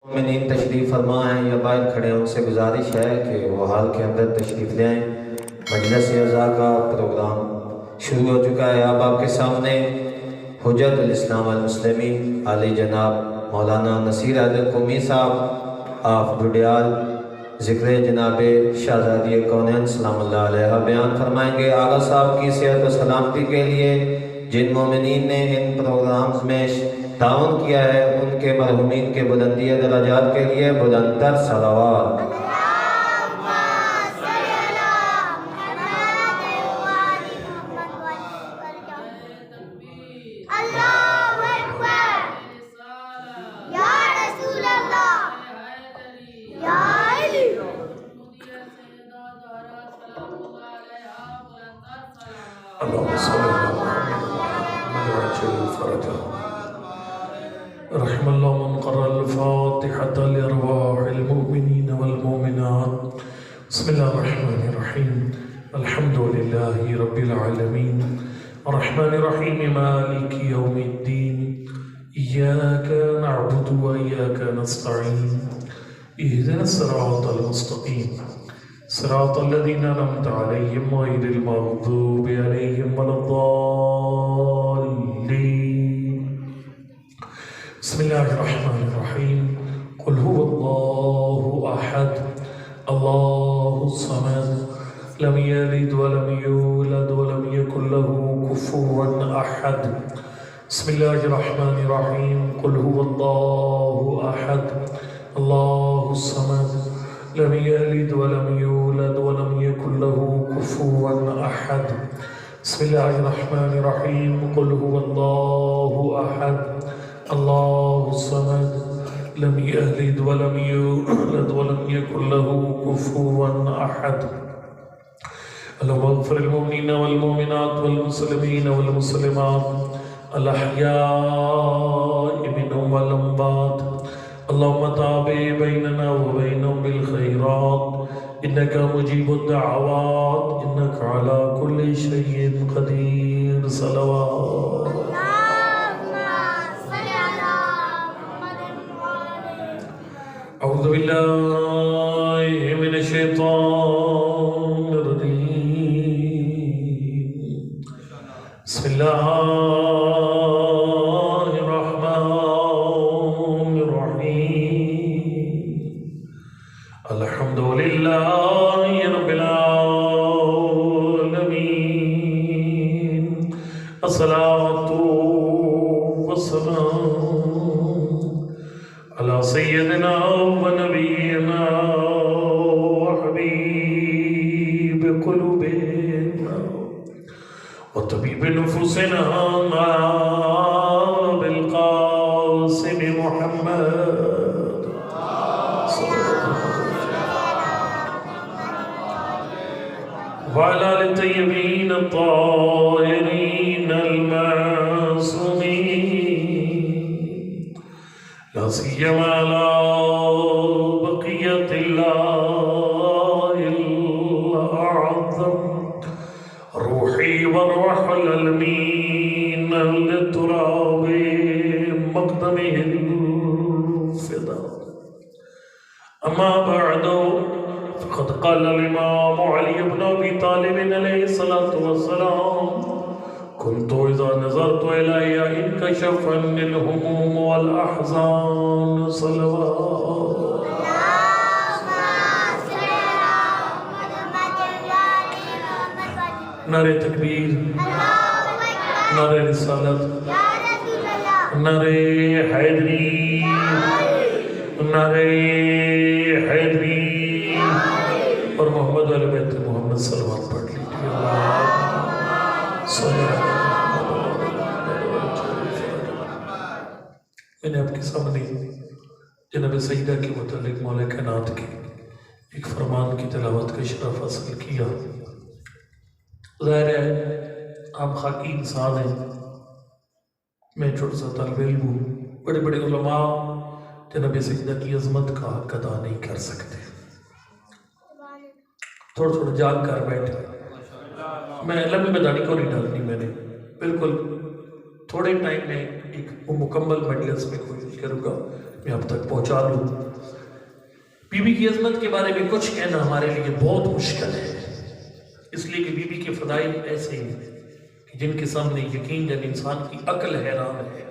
مومنین تشریف فرما ہیں یا باہر کھڑے ہیں، ان سے گزارش ہے کہ وہ حال کے اندر تشریف لے آئیں۔ مجلس اعزا کا پروگرام شروع ہو چکا ہے۔ اب آپ کے سامنے حجت الاسلام والمسلمین علی جناب مولانا نصیر حیدر قومی صاحب آف ڈڈیال ذکر جناب شہزادی کونین سلام اللہ علیہ بیان فرمائیں گے۔ آغا صاحب کی صحت و سلامتی کے لیے جن مومنین نے ان پروگرامز میں تعاون کیا ہے، ان کے مرحومین کے بلندی درجات کے لیے بلند تر صلوات۔ اللهم صل على محمد وعجل الفرج رحم الله من قرأ الفاتحة لأرواح المؤمنين والمؤمنات. بسم الله الرحمن الرحيم. الحمد لله رب العالمين الرحمن الرحيم مالك يوم الدين إياك نعبد وإياك نستعين اهدنا الصراط المستقيم صراط الذين أنعمت عليهم غير المغضوب عليهم ولا الضالين. بسم الله الرحمن الرحيم. قل هو الله أحد الله الصمد لم يلد ولم يولد ولم يكن له كفوا أحد. بسم الله الرحمن الرحيم. قل هو الله أحد الله الصمد لم يلد ولم يولد ولم يكن له كفوا أحد. بسم الله الرحمن الرحيم. قل هو الله أحد الله الصمد لم يلد ولم يولد ولم يكن له كفوا أحد. اللهم اغفر المؤمنين والمؤمنات والمسلمين والمسلمات الأحياء منهم والأموات. اللهم تابع بيننا وبينهم بالخيرات إنك مجيب الدعوات إنك على كل شيء قدير. صلوات. أعوذ بالله من الشيطان الرجيم. بسم الله الرحمن الرحيم. الحمد لله رب العالمين. الصلاة والسلام على سيدنا ونبينا وحبيب قلوبنا وطبيب نفوسنا بالقاسم محمد وعلى آل الطيبين الطاهرين المعصومين لا سيما على بقية الله الأعظم روحي وروح الألمين للتراب مقدمه الفداء. أما بعد فقد قال الإمام علي بن أبي طالب عليه الصلاة والسلام كنت إذا نظرت إلي انكشف عني الهموم والأحزان. صلوات. نعرہ تکبیر، نعرہ رسالت، نعرہ حیدری، نعرہ حیدری اور محمد علیہ بیت محمد صلوات پڑھ لیجیے. میں نے آپ کے سامنے جناب سیدہ کے متعلق مولا کائنات کے ایک فرمان کی تلاوت کا شرف حاصل کیا. ظاہر ہے آپ خاکی انسان ہیں، میں چھوٹا سا طالب علم ہوں. بڑے بڑے علماء جناب سیدہ کی عظمت کا حق ادا نہیں کر سکتے. تھوڑا تھوڑا جاگ کر بیٹھے. میں لمبی میدانی کو نہیں ڈالنی، میں نے بالکل تھوڑے ٹائم میں ایک مکمل مجلس میں کوشش کروں گا میں اب تک پہنچا لوں. بی بی کی عظمت کے بارے میں کچھ کہنا ہمارے لیے بہت مشکل ہے، اس لیے کہ بی بی کے فضائل ایسے ہیں کہ جن کے سامنے یقین جب انسان کی عقل حیران ہے.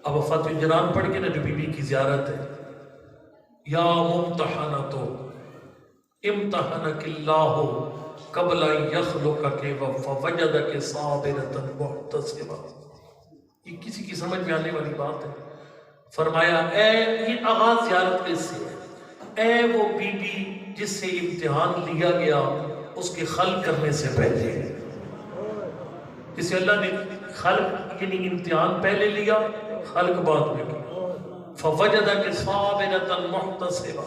اب فاتح الجنان پڑھ کے نا جو بی بی کی زیارت ہے، یا ممتحنۃ امتحنک اللہ قبل ان یخلقک فوجدک صابرۃ محتسبہ. یہ کسی کی سمجھ میں آنے والی بات ہے. فرمایا اے، یہ آغاز زیارت اس سے ہے، اے وہ بی بی جس سے امتحان لیا گیا اس کے خلق کرنے سے پہلے، جسے اللہ نے خلق یعنی امتحان پہلے لیا خلق بعد میں کیا. فوجدک صابرۃ محتسبہ،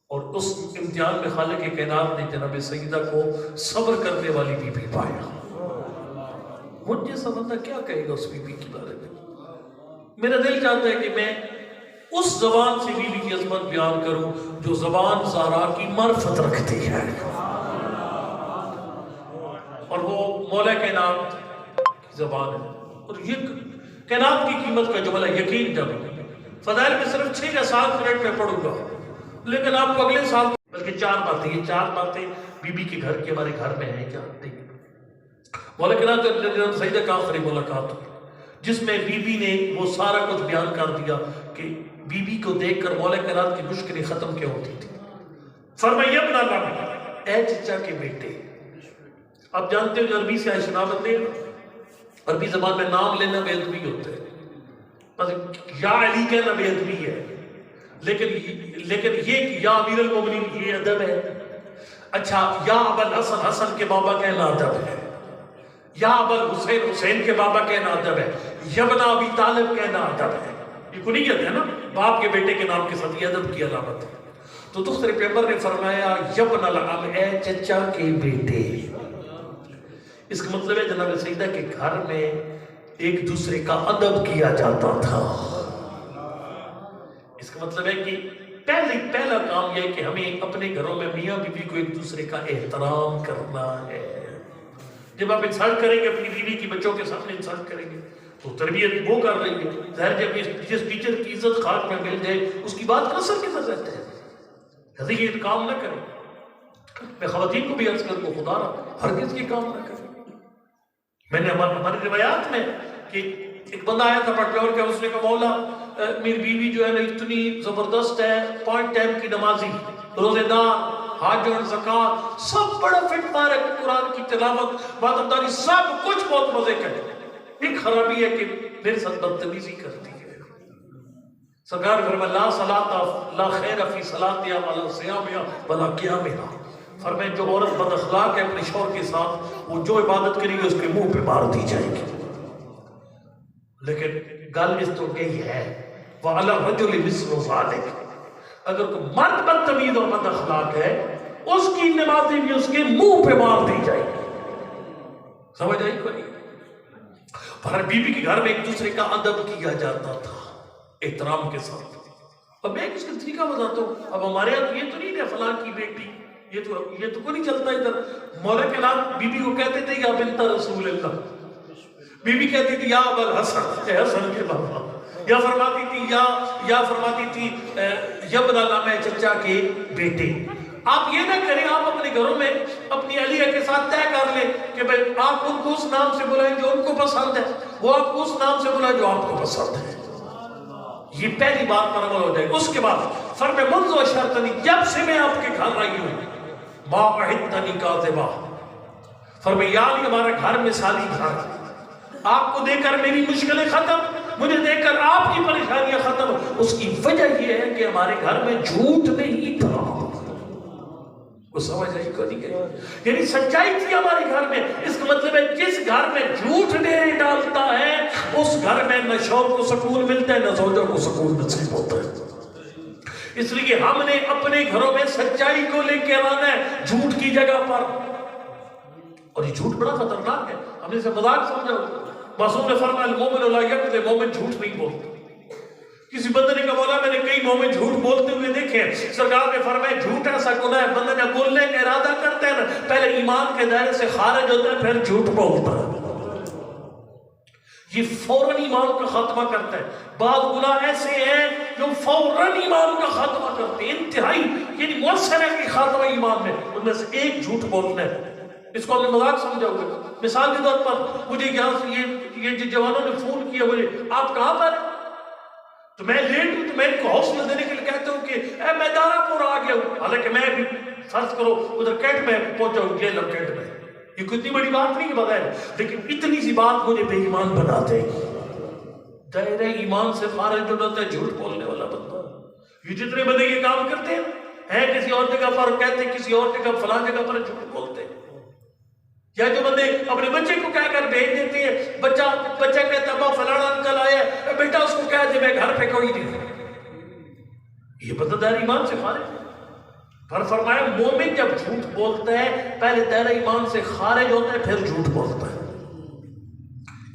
اور اس امتحان میں خالق کائنات نے جناب سیدہ کو صبر کرنے والی بی بی پایا. مجھ جیسا بندہ کیا کہے گا اس بی بی کے بارے میں؟ میرا دل چاہتا ہے کہ میں اس زبان سے بی بی کی عظمت بیان کروں جو زبان زہرا کی معرفت رکھتی ہے، اور وہ مولا کائنات کی زبان ہے. اور یہ کائنات کی قیمت کا جملہ یقین جب فضائل میں صرف 6 یا 7 منٹ میں پڑھوں گا، لیکن آپ کو اگلے سال بلکہ 4 باتیں، یہ 4 باتیں بی بی کے گھر کے ہمارے گھر میں ہیں. کیا دیکھیں مولا کائنات اور سیدہ کا آخری ملاقات جس میں بی بی نے وہ سارا کچھ بیان کر دیا کہ بی بی کو دیکھ کر مولا کائنات کی مشکلیں ختم کیا ہوتی تھی. فرمایا ابن اللہ، اے چچا کے بیٹے. آپ جانتے ہو جو عربی سے آشنابت نے عربی زبان میں نام لینا بے ادبی ہوتا ہے. یا علی کہنا بے ادبی ہے، لیکن یہ یا امیر المومنین یہ ادب ہے. اچھا یا ابا الحسن، حسن کے بابا کہنا ادب ہے. یا ابا الحسین، حسین کے بابا کہنا ادب ہے. یبن ابی طالب کہنا ادب ہے. یہ کنیت ہے نا، باپ کے بیٹے کے نام کے ساتھ یہ ادب کی علامت ہے. تو دوسرے پیغمبر نے فرمایا یبن العم، اے چچا کے بیٹے. اس کا مطلب ہے جناب سیدہ کے گھر میں ایک دوسرے کا ادب کیا جاتا تھا. اس کا مطلب ہے کہ پہلا کام یہ ہے کہ ہمیں اپنے گھروں میں میاں بیوی کو ایک دوسرے کا احترام کرنا ہے. جب آپ انسان کریں گے اپنی بیوی کی بچوں کے سامنے انسان کریں گے تو تربیت وہ کر رہی ہے. ظاہر جب جس ٹیچر کی عزت خاک میں مل جائے اس کی بات کا اثر کس رہتا ہے. حضرت یہ کام نہ کریں. میں خواتین کو بھی عرض کر کو خدا رہا ہرگز یہ کام نہ کریں. میں نے ہماری روایات میں کہ ایک بندہ آیا تھا پٹلور کا، اس نے کہا مولا میری بیوی جو ہے نا اتنی زبردست ہے، 5 ٹائم کی نمازی، روزے دار، حج اور زکات، سب بڑا فٹ پار ہے، قرآن کی تلاوت، عبادت، سب کچھ بہت مزے کرے. ایک خرابی ہے کہ میرے ساتھ بدتمیزی کرتی ہے. سرکار فرمایا لا صلاۃ لا خیر فی صلاتها ولا صیامها ولا قیامها. فرمایا جو عورت بد اخلاق ہے اپنے شوہر کے ساتھ، وہ جو عبادت کرے گی اس کے منہ پہ مار دی جائے گی. لیکن گل اس تو یہی ہے وعلی الرجل مثل ذلک، اگر کوئی مرد بدتمیز اور بد اخلاق ہے اس کی نمازیں بھی اس کے منہ پہ مار دی جائے گی. سمجھ آئی کوئی؟ ہر بیوی کے گھر میں ایک دوسرے کا ادب کیا جاتا تھا احترام کے ساتھ. اب میں اس کا طریقہ بتاتا ہوں. اب ہمارے یہاں یہ تو نہیں ہے فلاں کی بیٹی، یہ تو کوئی نہیں چلتا ادھر. مولا کے نام بیوی کو کہتے تھے یا بنت رسول اللہ، بیوی کہتی تھی یا ابا الحسن، اے حسن کے بابا، یا فرماتی تھی یبن العم، اے چچا کے بیٹے. آپ یہ نہ کریں، آپ اپنے گھروں میں اپنی اہلیہ کے ساتھ طے کر لیں کہ بھئی آپ ان کو اس نام سے بلائیں جو ان کو پسند ہے، وہ آپ کو اس نام سے بلائیں جو آپ کو پسند ہے. یہ پہلی بات پر عمل ہو جائے گا. اس کے بعد فرمائے منذ اشرتنی، جب سے میں آپ کے گھر آئی ہوں، ما اعدتنی کاذبا، فرمائے یعنی ہمارا گھر مثالی گھر، آپ کو دیکھ کر میری مشکلیں ختم، مجھے دیکھ کر آپ کی پریشانیاں ختم. اس کی وجہ یہ ہے کہ ہمارے گھر میں جھوٹ نہیں تھا. وہ سمجھ آئی کو نہیں گئی؟ یعنی سچائی تھی ہمارے گھر میں. اس کا مطلب ہے جس گھر میں جھوٹ ڈیرے ڈالتا ہے اس گھر میں نہ شوہر کو سکون ملتا ہے نہ زوجہ کو سکون نصیب ہوتا ہے. اس لیے ہم نے اپنے گھروں میں سچائی کو لے کے آنا ہے جھوٹ کی جگہ پر. اور یہ جھوٹ بڑا خطرناک ہے. ہم نے اسے مذاق سمجھا. معصوم نے فرمایا المومن لا یکذب، مومن جھوٹ نہیں بولتا. کسی بندے نے کہا مولا میں نے کئی مومن جھوٹ بولتے ہوئے دیکھے. سرکار نے فرمایا جھوٹ ایسا گناہ ہے بندہ جب بولنے کا ارادہ کرتا ہے نا پہلے ایمان کے دائرے سے خارج ہوتا ہے پھر جھوٹ بولتا ہے. یہ فوراً ایمان کا خاتمہ کرتا ہے. بعض گناہ ایسے ہیں جو فوراً ایمان کا خاتمہ کرتے ہیں، انتہائی یعنی مؤثر ہے کہ خاتمہ ایمان میں. ان میں سے ایک جھوٹ بولنا ہے. اس کو ہم نے مذاق سمجھا ہوگا. مثال کے طور پر مجھے یہاں سے یہ جوانوں نے فون کیا مجھے، آپ کہاں پر ہیں؟ تو میں لیٹ ہوں، تو میں ان کو حوصلہ دینے کے لیے کہتا ہوں کہ اے میں دارا پور آ گیا ہوں، حالانکہ میں بھی فرض کرو ادھر کینٹ میں پہنچا ہوں، جیل اور کینٹ میں. یہ کوئی اتنی بڑی بات نہیں بتائے، لیکن اتنی سی بات مجھے بے ایمان بنا دے گی. دائرہ ایمان سے خارج ہو جاتا ہے جھوٹ بولنے والا بندہ. یہ جتنے بندے یہ کام کرتے ہیں کسی اور جگہ پر کہتے ہیں، کسی اور جگہ فلاں جگہ پر جھوٹ بولتے ہیں. یا جو بندے اپنے بچے کو کہہ کر بھیج دیتے ہیں، بچہ کہتا ابا فلانا انکل آیا ہے، بیٹا اس کو کہہ دے میں گھر پہ کوئی نہیں. یہ بندہ دائرہ ایمان سے خارج ہے. پر فرمایا مومن جب جھوٹ بولتا ہے پہلے دائرہ ایمان سے خارج ہوتا ہے، پھر جھوٹ بولتا ہے.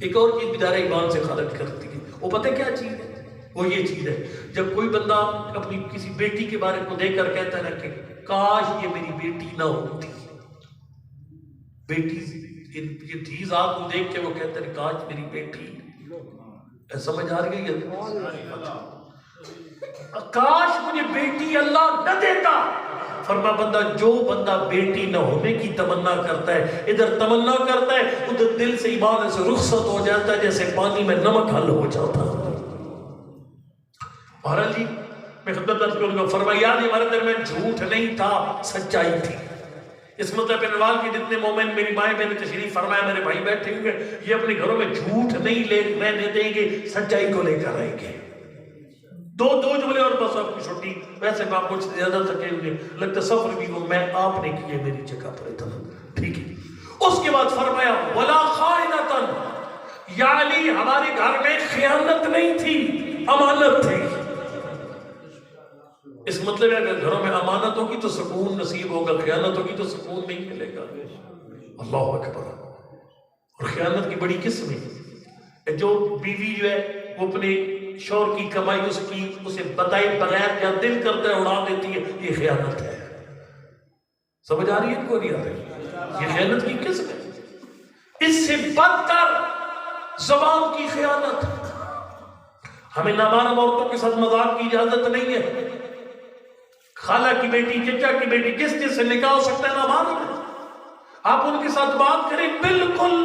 ایک اور چیز بھی دائرہ ایمان سے خارج کرتی ہے. وہ پتہ کیا چیز ہے؟ وہ یہ چیز ہے جب کوئی بندہ اپنی کسی بیٹی کے بارے کو دیکھ کر کہتا ہے نا کہ کاش یہ میری بیٹی نہ ہوتی. بیٹی یہ تھی ذات کو دیکھ کے وہ کہتے ہیں کاش میری بیٹی. سمجھ آ رہی ہے؟ کاش مجھے بیٹی اللہ نہ دیتا. فرما جو بندہ بیٹی نہ ہونے کی تمنا کرتا ہے، ادھر تمنا کرتا ہے ادھر دل سے ایمان سے رخصت ہو جاتا ہے جیسے پانی میں نمک حل ہو جاتا ہے. بہرحال جی میں خدمت عرض کروں گا. فرمایا ہمارے درمیان جھوٹ نہیں تھا، سچائی تھی. اس مطلب انوال کے جتنے مومن میری مائیں بہن تشریف فرمایا میرے بھائی بیٹھے ہوئے، یہ اپنے گھروں میں جھوٹ نہیں رہنے دیں گے، سچائی کو لے کر آئیں گے. دو جملے اور بس آپ کی چھٹی. ویسے میں آپ مجھ سے زیادہ تھکے ہوئے لگتا سفر بھی وہ میں آپ نے کیے میری جگہ پر تھا. ٹھیک ہے. اس کے بعد فرمایا ولا خائنۃ، یعنی ہمارے گھر میں خیانت نہیں تھی، امانت تھی. اس مطلب ہے اگر گھروں میں امانت ہوگی تو سکون نصیب ہوگا، خیانت ہوگی تو سکون نہیں ملے گا. اللہ اکبر. اور خیانت کی بڑی قسم ہے. جو بیوی جو ہے وہ اپنے شوہر کی کمائی اسے بتائے بغیر یا دل کرتا ہے اڑا دیتی ہے، یہ خیانت ہے. سمجھ آ رہی ہے کو نہیں آ رہی؟ یہ خیانت کی قسم ہے. اس سے بدتر زبان کی خیانت. ہمیں نامحرم عورتوں کے ساتھ مذاق کی اجازت نہیں ہے. خالہ کی بیٹی، چچا کی بیٹی، جس سے نکاح ہو سکتا ہے نامحرم ہے. آپ ان کے ساتھ بات کریں، بالکل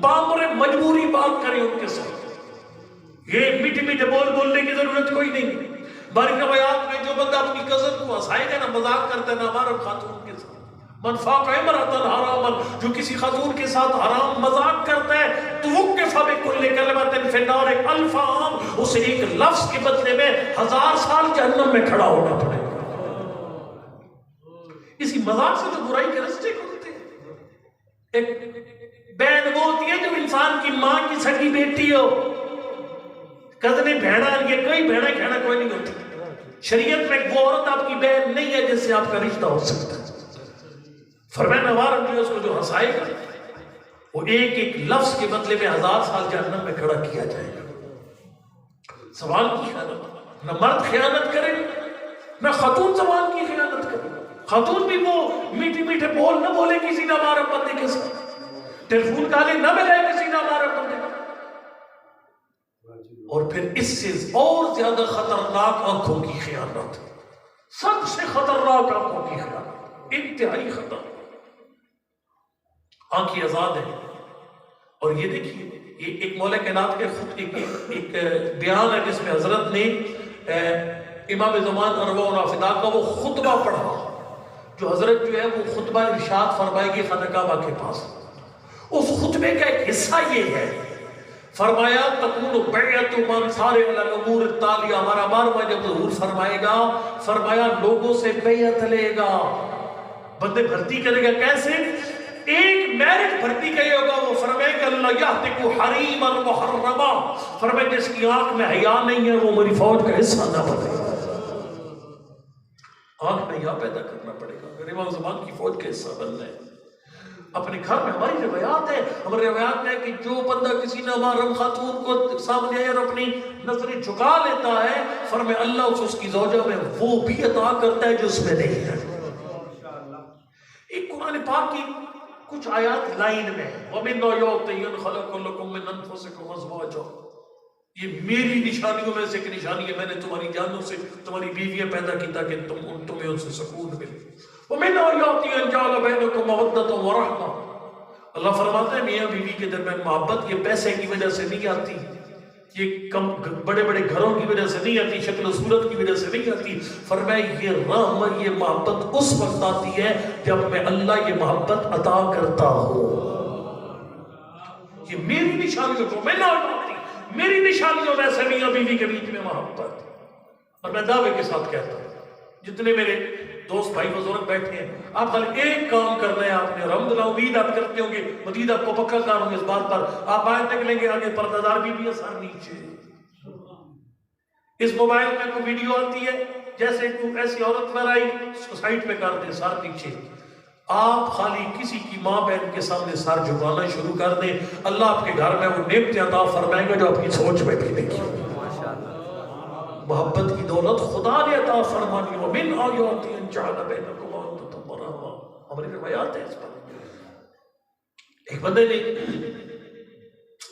بامر مجبوری بات کریں ان کے ساتھ. یہ میٹھے میٹھے بولنے کی ضرورت کوئی نہیں. ہماری روایات میں جو بندہ اپنی کزن کو ہنسائے گا نا، مذاق کرتا ہے نامحرم خاتون کے ساتھ، من فاق امرأة حراما، جو کسی خاتون کے ساتھ حرام مذاق کرتا ہے تو وقف بکل کلمۃ فی النار الف عام، اسے ایک لفظ کے بدلے میں 1000 سال جہنم میں کھڑا ہونا پڑے گا. اسی مذاق سے تو برائی کے رستے کھلتے ہیں. ایک بہن وہ ہوتی ہے جو انسان کی ماں کی سگی بیٹی ہو. کزنیں بہنا، یہ کوئی بہنا کہنا کوئی نہیں ہوتی. شریعت میں وہ عورت آپ کی بہن نہیں ہے جس سے آپ کا رشتہ ہو سکتا ہے. فرمایا نوار جو اس کو جو ہنسائے گا وہ ایک ایک لفظ کے بدلے میں 1000 سال جہنم میں کھڑا کیا جائے گا. سوال کی خیانت، نہ مرد خیانت کرے نہ خاتون زبان کی خیانت کرے. خاتون بھی وہ میٹھے میٹھے بول نہ بولے کسی نامحرم بندے کے ساتھ، ٹیلی فون کالے نہ ملائے کسی نامحرم بندے کو. اور پھر اس سے اور زیادہ خطرناک آنکھوں کی خیانت. سب سے خطرناک آنکھوں کی خیانت، انتہائی خطر. آنکھیں آزاد ہیں. اور یہ دیکھیے یہ ایک مولا کائنات کے خود ایک بیان ہے جس میں حضرت نے امام زمان ارواح و نافدہ کا وہ خطبہ پڑھا جو حضرت جو ہے وہ خطبہ ارشاد فرمائے گی خانہ کعبہ کے پاس. اس خطبے کا ایک حصہ یہ ہے، فرمایا تکون بیعت من سار علی الامور التالیہ. ہمارا 12واں جب ظہور فرمائے گا، فرمایا لوگوں سے بیعت لے گا، بندے بھرتی کرے گا. کیسے؟ ایک میرٹ بھرتی کرے ہوگا. وہ فرمائے کہ اللہ یحتک حریما محرما، فرمائے جس کی آنکھ میں حیا نہیں ہے وہ میری فوج کا حصہ نہ بنے. آنکھ میں حیا پیدا کرنا پڑے گا اگر امام زمان کی فوج کا حصہ بننا ہے. اپنے گھر میں ہماری روایات ہے، ہماری روایات میں کہ جو بندہ کسی نامحرم خاتون کو سامنے آئے اور اپنی نظریں جھکا لیتا ہے، فرمائے اللہ اس کی زوجہ میں وہ بھی عطا کرتا ہے جو اس میں نہیں ہے. ایک کچھ آیات لائن میں وَمِنْ آيَاتِهِ خَلَقَ لَكُم مِّنْ أَنفُسِكُمْ أَزْوَاجًا، یہ میری نشانیوں میں سے ایک نشانی ہے، میں نے تمہاری جانوں سے تمہاری بیویاں پیدا کی تاکہ تمہیں ان سے سکون ملے۔ وَمِنْ آيَاتِهِ أَن جَعَلَ بَيْنَكُم مَّوَدَّةً وَرَحْمَةً، اللہ فرماتا ہے میاں بیوی کے درمیان محبت یہ پیسے کی وجہ سے نہیں آتی، یہ بڑے بڑے گھروں کی وجہ سے نہیں آتی، شکل و صورت کی وجہ سے نہیں آتی، فرمائے یہ رحمت یہ محبت اس وقت آتی ہے جب میں اللہ یہ محبت عطا کرتا ہوں۔ یہ میری نشانیوں کو میں نہ ہوتی، میری نشانیوں میں سے میاں بیوی کے بیچ میں محبت۔ اور میں دعوے کے ساتھ کہتا ہوں جتنے میرے دوست بھائی بزرگ بیٹھے ہیں، آپ خالی ایک کام کرنا ہے آپ نے، الحمدللہ امید آپ کرتے ہوں گے مزید آپ کو پکا کار ہوں گے اس بات پر، آپ آیت نکلیں گے آگے پردہ دار بیوی ہے سر نیچے۔ اس موبائل میں کوئی ویڈیو آتی ہے جیسے کوئی ایسی عورت میں آئی سائٹ پہ کر دیں سر نیچے، آپ خالی کسی کی ماں بہن کے سامنے سر جھکانا شروع کر دیں، اللہ آپ کے گھر میں وہ نعمتیں عطا فرمائیں گے جو آپ کی سوچ میں بھی نہیں کی۔ محبت کی دولت خدا نے عطا فرمانی، وَمِنْ آيَاتِهِ أَن جَعَلَ بَيْنَكُم مَّوَدَّةً وَرَحْمَةً، ہماری روایات ہیں اس پر۔ ایک بندے نے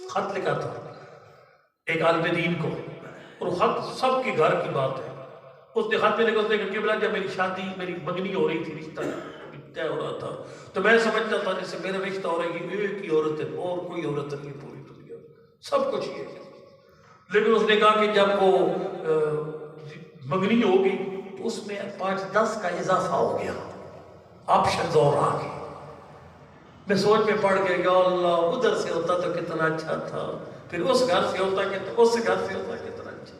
خط لکھا تھا ایک عالم دین کو، اور خط سب کے گھر کی بات ہے، اس نے خط میں لکھا، اس نے کہا قبلہ جب میری شادی میری منگنی ہو رہی تھی، رشتہ طے ہو رہا تھا، تو میں سمجھتا تھا جس سے میرا رشتہ ہو رہا ہے یہ ایک ہی عورت ہے اور کوئی عورت نہیں پوری دنیا سب کچھ یہ ہے۔ لیکن اس نے کہا کہ جب وہ منگنی ہوگی تو اس میں 5-10 کا اضافہ ہو گیا، آپشنز اور آ گئے۔ میں سوچ میں پڑ گیا یا اللہ ادھر سے ہوتا تو کتنا اچھا تھا، پھر اس گھر سے ہوتا کہ اس گھر سے ہوتا کتنا اچھا۔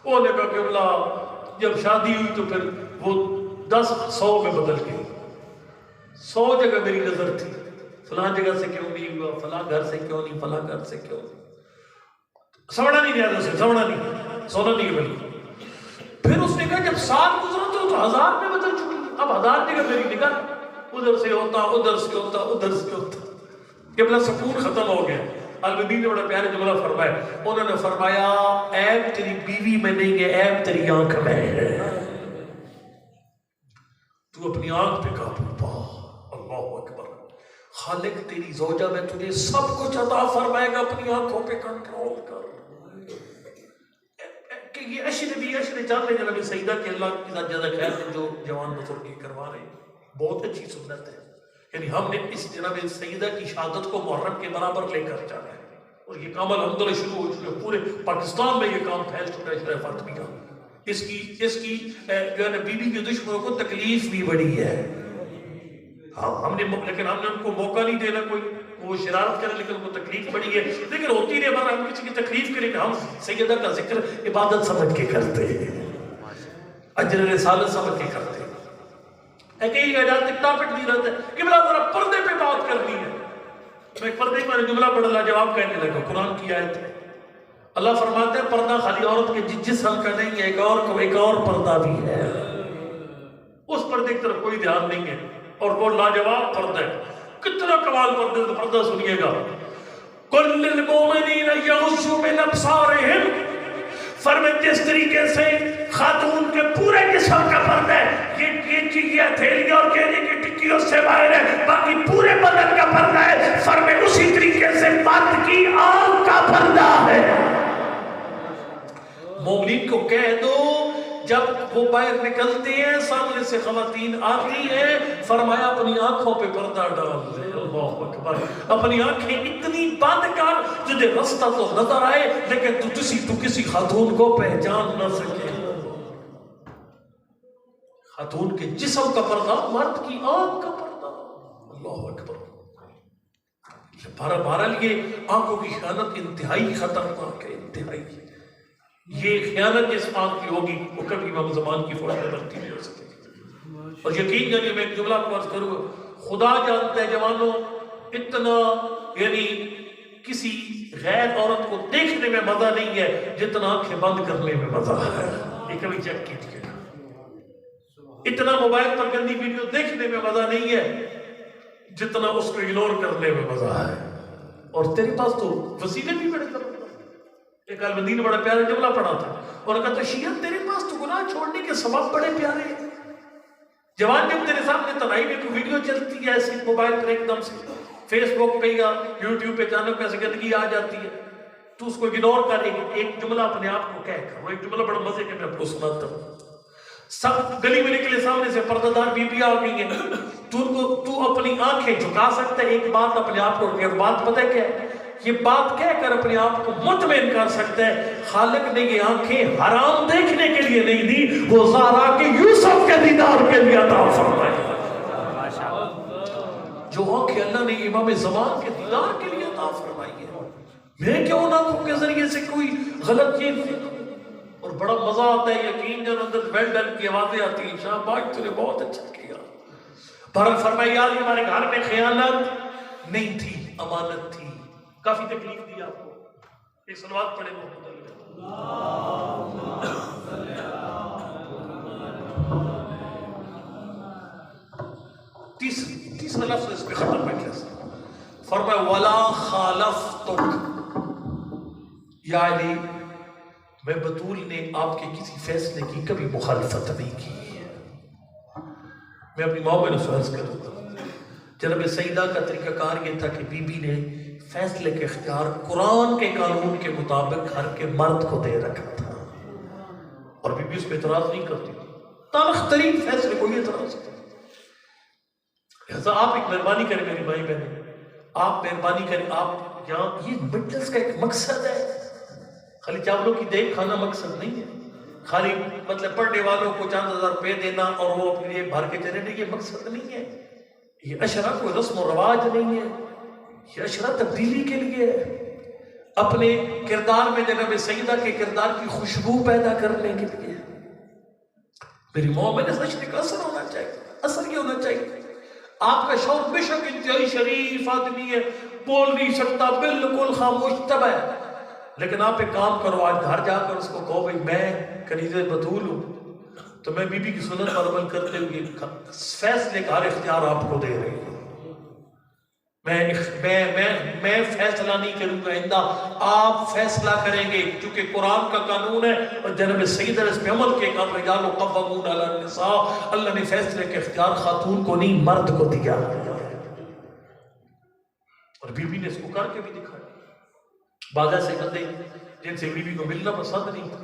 وہ نے کہا کہ اللہ جب شادی ہوئی تو پھر وہ 10-100 میں بدل گئی، 100 جگہ میری نظر تھی، فلاں جگہ سے کیوں نہیں ہوا، فلاں گھر سے کیوں نہیں، فلاں گھر سے کیوں نہیں، سمجھنا نہیں دیا اسے، سمجھنا نہیں، سونا نہیں بالکل۔ پھر اس نے کہا جب سال گزرا تو 1000 میں بدل چکی، اب 1000 جگہ میری نگاہ ادھر سے ہوتا ادھر سے ہوتا ادھر سے ہوتا، قبلہ سکون ختم ہو گیا۔ الدین نے بڑا پیارے جملہ فرمایا، انہوں نے فرمایا عیب تیری بیوی میں نہیں ہے، عیب تیری آنکھ میں ہے، تو اپنی آنکھ پہ قابو پا۔ اللہ اکبر، خالق تیری زوجہ میں تجھے سب کچھ عطا فرمائے گا، اپنی آنکھوں پہ کنٹرول کر۔ کہ یہ اشر چاہتے ہیں نبی سیدہ کہ اللہ کی ذات جزا خیر ہے جو جوان بزرگ کروا رہے ہیں، بہت اچھی سنت ہے، یعنی ہم نے اس جناب سیدہ کی شہادت کو محرم کے برابر لے کر جانا ہے، اور یہ کام الحمدللہ شروع ہو چکا ہے، پورے پاکستان میں یہ کام پھیل چکا ہے شرح فاطمی کا۔ اس کی جو ہے نا بیوی کے دشمنوں کو تکلیف بھی بڑی ہے، ہاں ہم نے لیکن ہم نے ان کو موقع نہیں دینا، کوئی وہ شرارت کرے لیکن ان کو تکلیف بڑی ہے، لیکن ہوتی نہیں ہمارا، ہم کسی کی تکلیف کریں کہ ہم سیدہ کا ذکر عبادت سمجھ کے کرتے ہیں، اجر رسالت سمجھ کے کرتے ہیں۔ ایک ہی اجازت ایک ٹاپک نہیں رہتا ہے کہ بلا ذرا پردے پہ بات کرنی ہے، میں ایک پردے میں نے جملہ پڑھ لا جواب کہنے لگا، قرآن کی آیت ہے، اللہ فرماتے ہیں پردہ خالی عورت کے جسم کا نہیں ہے، ایک اور پردہ بھی ہے، اس پردے کی طرف کوئی دھیان نہیں ہے، اور وہ لاجواب پردہ ہے، کتنا کمال پردہ سنیے گا، کل للمؤمنین یغضوا من ابصارہم، فرمائے جس طریقے سے خاتون کے پورے جسم کا پردہ ہے، یہ چیزیں ہتھیلیاں اور کہنے کی ٹکیوں سے باہر ہے، باقی پورے بدن کا پردہ ہے، فرمائے اسی طریقے سے مرد کی آنکھ کا پردہ ہے۔ مومنین کو کہہ دو جب وہ باہر نکلتے ہیں سامنے سے خواتین آتی ہیں، فرمایا اپنی آنکھوں پہ پردہ ڈال دے، اللہ اکبر، اپنی آنکھیں اتنی بند کر تجھے رستہ تو نظر آئے لیکن تو کسی خاتون کو پہچان نہ سکے۔ خاتون کے جسم کا پردہ، مرد کی آنکھ کا پردہ، اللہ اکبر۔ بہرحال یہ آنکھوں کی خیانت انتہائی خطرناک ہے، انتہائی۔ یہ خیانت جس آنکھ کی ہوگی وہ کبھی امام زمان کی فوج میں بھرتی نہیں ہو سکے گی۔ اور یقین جانیے میں ایک جملہ آپ کو عرض کروں گا، خدا جانتا ہے جوانوں اتنا یعنی کسی غیر عورت کو دیکھنے میں مزہ نہیں ہے جتنا آنکھیں بند کرنے میں مزہ ہے، یہ کبھی چیک کیجیے گا۔ اتنا موبائل پر گندی ویڈیو دیکھنے میں مزہ نہیں ہے جتنا اس کو اگنور کرنے میں مزہ ہے، اور تیرے پاس تو وسیلے بھی بڑے کرتے۔ ایک عالمدین نے بڑا پیارا جملہ پڑھا تھا اور کہتا شیعہ تیرے پاس تو گناہ چھوڑنے کے سبب بڑے پیارے ہیں، جوان جب تیرے سامنے تنہائی میں کوئی ویڈیو چلتی ہے ایسی موبائل پر ایک دم سے فیس بک پہ یا یوٹیوب پہ چینل پہ ایسے گندگی آ جاتی ہے تو اس کو اگنور کر ایک جملہ اپنے آپ کو کہہ کر، وہ ایک جملہ بڑا مزے کے میں آپ کو سناتا ہوں. سب گلی میں نکلے سامنے سے پردہ دار بیوی آ گئی ہیں، تو اپنی آنکھیں جھکا سکتا ہے ایک بات اپنے آپ کو، یہ بات پتہ ہے کیا ہے؟ یہ بات کہہ کر اپنے آپ کو مطمئن کر سکتا ہے خالق نے یہ آنکھیں حرام دیکھنے کے لیے نہیں دی، وہ زہرا کے یوسف کے دیدار کے لیے عطا فرمائی. جو آنکھیں اللہ نے امام زمان کے دیدار کے لیے عطا فرمائی ہے، میں کیوں نہ آنکھوں کے ذریعے سے کوئی غلط چیز. اور بڑا مزہ آتا ہے یقین جب اندر ویل ڈن کی آوازیں آتی ہیں، شاباش تو نے بہت اچھا کیا. بہرحال فرمایا ہمارے گھر میں خیانت نہیں تھی، امانت تھی. کافی تکلیف دی آپ کو. ایک صلوات پڑھے محمد علی. تیسرا لفظ اس پہ ختم ہے. فرمایا ولا خالفتک، یا علی میں بطول نے آپ کے کسی فیصلے کی کبھی مخالفت نہیں کی. میں اپنی ماں میں عرض کروں گا جناب سیدہ کا طریقہ کار یہ تھا کہ بی بی نے فیصلے کے اختیار قرآن کے قانون کے مطابق گھر کے مرد کو دے رکھا تھا، اور بی بی اس پہ اعتراض نہیں کرتی تھی. تلخ ترین فیصلے کو یہ اعتراض کرتی. لہذا آپ ایک مہربانی کریں میری بھائی بہنیں، آپ مہربانی کریں. آپ یہاں یہ مجلس کا ایک مقصد ہے، خالی چاولوں کی دیکھ کھانا مقصد نہیں ہے، خالی مطلب پڑھنے والوں کو چند ہزار روپے دینا اور وہ اپنے لیے بھر کے چلے نہیں، یہ مقصد نہیں ہے. یہ اشرا کوئی رسم و رواج نہیں ہے، یہ اشرا تبدیلی کے لیے ہے، اپنے کردار میں جناب سیدہ کے کردار کی خوشبو پیدا کرنے کے لیے. میری مومن اس اشرے کا اثر ہونا چاہیے. اثر یہ ہونا چاہیے آپ کا شوق بے شک انتہائی شریف آدمی ہے، بول نہیں سکتا، بالکل خاموش طبع ہے، لیکن آپ ایک کام کرو، آج گھر جا کر اس کو کہو بھائی میں کنیز بطول ہوں تو میں بی بی کی سنت پر عمل کرتے ہوئے فیصلے کا ہر اختیار آپ کو دے رہی ہوں. میں فیصلہ نہیں کروں گا آئندہ، آپ فیصلہ کریں گے کیونکہ قرآن کا قانون ہے اور جناب سیدہ اس پہ عمل کے کام رجال قوامون علی النساء. اللہ نے فیصلے کے اختیار خاتون کو نہیں مرد کو دیا، اور بی بی نے اس کو کر کے بھی دکھایا. بعض ایسے بندے جن سے بی بی کو ملنا پسند نہیں تھا،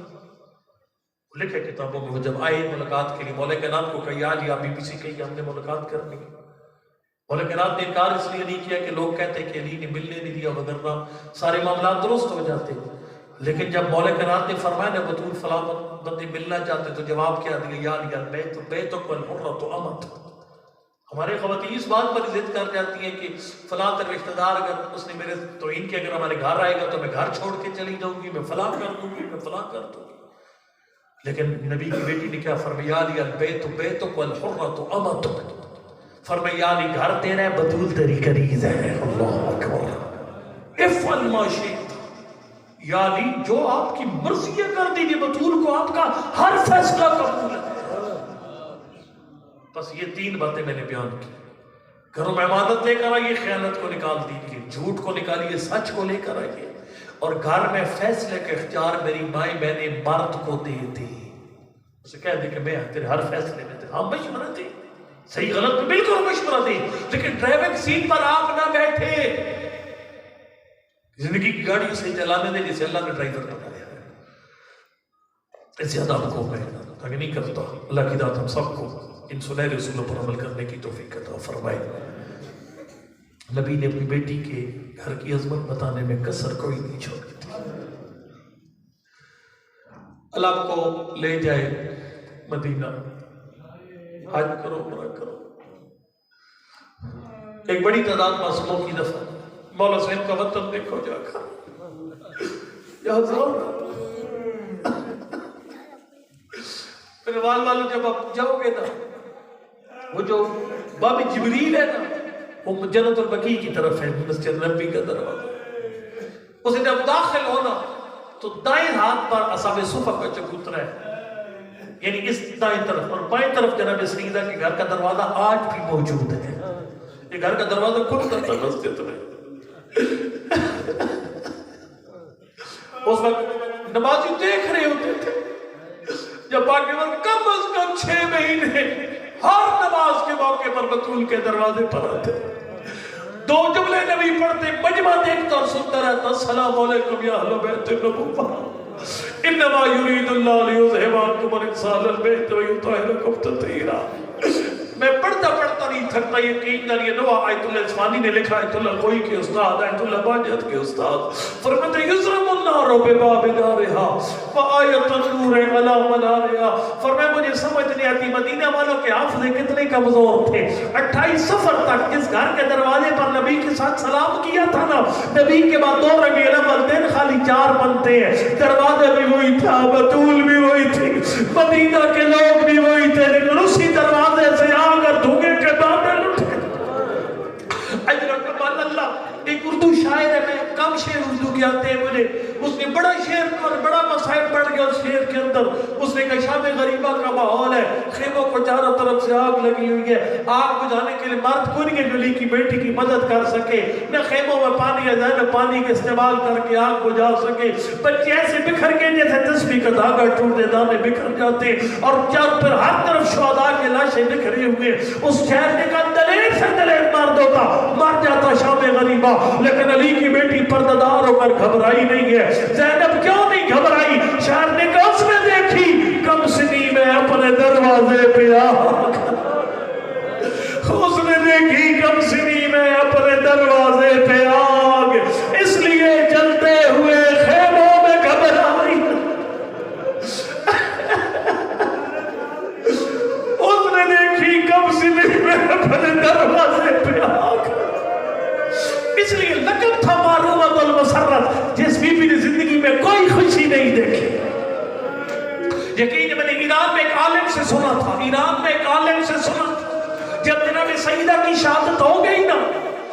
لکھے کتابوں میں وہ جب آئے ملاقات کے لیے مولا کائنات کو کہا لیا بی بی سے کہی ہم نے ملاقات کرنی. مولا کائنات نے انکار اس لیے نہیں کیا کہ لوگ کہتے کہ علی نے ملنے نہیں دیا، وغیرہ سارے معاملات درست ہو جاتے. لیکن جب مولا کائنات نے فرمایا نا بطول فلاں بندے ملنا چاہتے تو جواب کیا دیا، یا علی البیت والحرۃ امۃ. ہمارے خواتین اس بات پر ضد کر جاتی ہیں کہ فلاں رشتہ دار اگر اس نے میرے توہین کے اگر ہمارے گھر آئے گا تو میں گھر چھوڑ کے چلی جاؤں گی، میں فلاں کر دوں گی، میں فلاں کر دوں گی. لیکن نبی کی بیٹی نے کیا فرمایا، علی البیت بیتک والحرۃ امۃ. فرمایا علی گھر تیرا ہے، بطول تیری کنیز ہے. اللہ اکبر. افعل ما شئت، یا علی جو آپ کی مرضی ہے کر دیجیے، بطول کو آپ کا ہر فیصلہ قبول ہے. بس یہ تین باتیں میں نے بیان کی. گھروں میں امانت لے کر آئیے، خیانت کو نکال دیجیے، جھوٹ کو نکالیے، سچ کو لے کر آئیے، اور گھر میں فیصلے کا اختیار میری مائیں بہنیں مرد کو دے دی. اسے کہہ دے کہ میں تیرے ہر فیصلے میں ہاں مشورہ دے، صحیح غلط میں بالکل مشورہ دے، لیکن ڈرائیونگ سیٹ پر آپ نہ بیٹھے. زندگی کی گاڑی اسے چلانے دے جسے اللہ نے ڈرائیور بنایا ہے. اس زیادہ کو میں تاکہ نہیں کرتا. اللہ کی ذات ہم سب کو ان سنہرے اصولوں پر عمل کرنے کی توفیق عطا فرمائے. نبی نے اپنی بیٹی کے گھر کی عظمت بتانے میں کسر کوئی نہیں چھوڑی تھی. اللہ آپ کو لے جائے مدینہ، حج کرو، عمرہ کرو. ایک بڑی تعداد معصوموں کی دفن. مولا صاحب کا وطن دیکھو جا کر یہاں میرے والوں جب آپ جاؤ گے نا، وہ جو باب جبریل ہے نا، وہ جنت البقیع کی طرف ہے، مسجد نبی کا دروازہ. اسے جب داخل ہونا تو دائیں ہاتھ پر اصحاب صفہ کا چبوترا ہے، یعنی اس دائیں طرف، اور بائیں طرف جناب سیدہ کے گھر کا دروازہ آج بھی موجود ہے. یہ گھر کا دروازہ کھلتا تھا مسجد میں. اس وقت نمازی دیکھ رہے ہوتے تھے جب باقی وقت کم از کم 6 مہینے ہر نماز کے موقع پر بطول کے دروازے پر آتے، دو جملے نبی پڑھتے، مجمع دیکھتا اور سنتا رہتا، السلام علیکم یا اہل بیت النبوہ انما یرید اللہ لیذھب عنکم الرجس البیت ویطہرکم تطہیرا۔ میں پڑھتا پڑھتا نہیں تھکتا، یقین جانیے نوا آیت اللہ عثمانی نے لکھا، آیت اللہ کوئی کے استاد، آیت اللہ باجت کے استاد، فرماتے یضرب النار بباب دارہا وآیت النور علی منارہا۔ فرمایا مجھے سمجھ نہیں آتی مدینہ والوں کے حافظے کتنے کمزور تھے، 28 سفر تک جس گھر کے دروازے پر نبی کے ساتھ سلام کیا تھا نا، نبی کے بعد 2 ربیع الاول دن خالی 4 بنتے ہیں، دروازے بھی وہی تھا، بطول بھی وہی تھی، مدینہ کے لوگ بھی وہی تھے، لیکن اسی دروازے سے اگر دھوگے کے بادل اٹھے۔ اجر کمال اللہ، ایک اردو شاعر ہے، میں کم شعر اردو کے آتے ہیں مجھے، اس نے بڑا شعر اور بڑا مسائل پڑھ گیا اس شعر کے اندر، اس نے کہا شام غریبہ کا ماحول ہے، خیموں کو چاروں طرف سے آگ لگی ہوئی ہے، آگ بجھانے کے لیے مرد کوئی نہیں علی کی بیٹی کی مدد کر سکے، نہ خیموں میں پانی ہے زینب پانی کے استعمال کر کے آگ بجھا سکے، بچے ایسے بکھر کے جیسے تسبیح کا دھاگا ٹوٹے دانے بکھر جاتے، اور چار پر ہر طرف شہداء کے لاشیں بکھری ہوئے، اس شہر نے کہا دلیر سے دلیر مرد ہوتا مر جاتا شام غریبہ، لیکن علی کی بیٹی پردہ ہو کر گھبرائی نہیں ہے۔ زینب کیوں نہیں گھبرائی؟ شاعر نے کہا اس نے دیکھی کم سنی میں اپنے دروازے پہ آگ، اس نے دیکھی کم سنی میں اپنے دروازے پہ آگ، اس لیے جلتے ہوئے خیموں میں گھبرائی، اس نے دیکھی کم سنی میں اپنے دروازے پہ آگ، اس لیے لقب تھا معرومۃ المسرت، جس بی بی نے زندگی میں کوئی خوشی نہیں دیکھی۔ یقین میں نے ایران میں ایک عالم سے سنا تھا، ایران میں ایک عالم سے سنا تھا، جب جناب سیدہ کی شہادت ہو گئی نا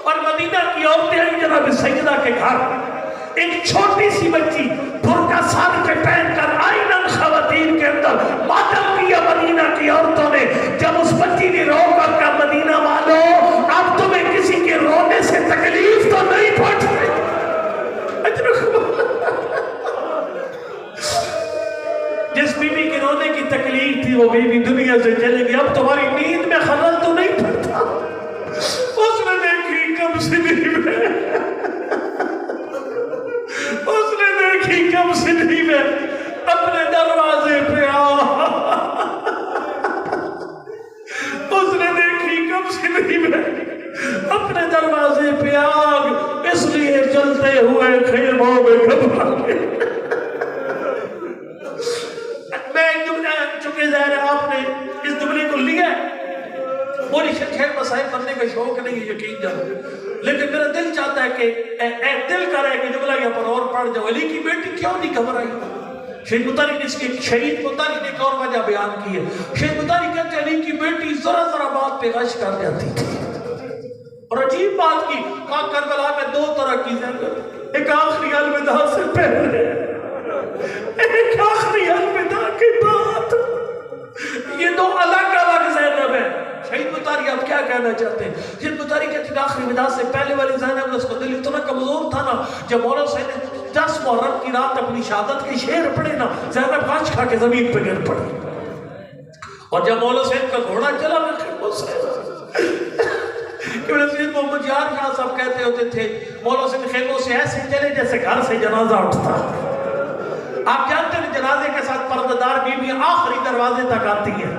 اور مدینہ کی عورتیں آئی جناب سیدہ کے گھر، ایک چھوٹی سی بچی برقع سر پہ پہن کر آئی نا خواتین کے اندر ماتم کیا مدینہ کی عورتوں نے، جب اس بچی نے رو کر کہا مدینہ والوں اب تمہیں کسی کے رونے سے تکلیف تو نہیں پہنچ رہی، جس بی بی کے رونے کی تکلیف تھی وہ بی بی دنیا سے چلے گی، اب تمہاری نیند میں خلل تو نہیں پڑتا۔ اس نے دیکھی کم سنی میں، اس نے دیکھی کم سنی میں اپنے دروازے پہ اس نے دیکھی کم سنی میں اپنے دروازے پہ آگ، اس لیے چلتے ہوئے خیموں میں گھبرا گئے۔ میں جملہ چونکہ ظاہر ہے آپ نے اس جملے کو لیا مجھے شیخ مسائل پڑھنے کا شوق نہیں ہے یقین جانو، لیکن میرا دل چاہتا ہے کہ دل کر رہا ہے کہ جملہ یہاں پر اور پڑھ جاؤ، علی کی بیٹی کیوں نہیں گھبرائی؟ شہید مطاری نے اس کی شہید مطاری نے ایک اور وجہ بیان کی ہے، شہید مطاری کہتے ہیں علی کی بیٹی ذرا ذرا بات پہ غش کر جاتی تھی، اور عجیب بات کی کہا کربلا میں 2 طرح کی زینب، ایک آخری الوداع سے پہلے، ایک آخری الوداع کے بعد، یہ 2 الگ الگ زینب ہیں۔ شہید مطاری آپ کیا کہنا چاہتے ہیں؟ شہید مطاری کہتے ہیں آخری وداع سے پہلے والی زینب اس کا دل اتنا کمزور تھا نا، جب مولا حسین نے 10 محرم کی رات اپنی شہادت کے شعر پڑھے نا، زینب غش کھا کے زمین پہ گر پڑی، اور جب مولا حسین کا گھوڑا چلا میں خیموں سے کہ سید محمد یار شاہ صاحب کہتے ہوتے تھے مولا حسین خیموں سے ایسے چلے جیسے گھر سے جنازہ اٹھتا۔ آپ جانتے ہیں جنازے کے ساتھ پردہ دار بیوی آخری دروازے تک آتی ہے،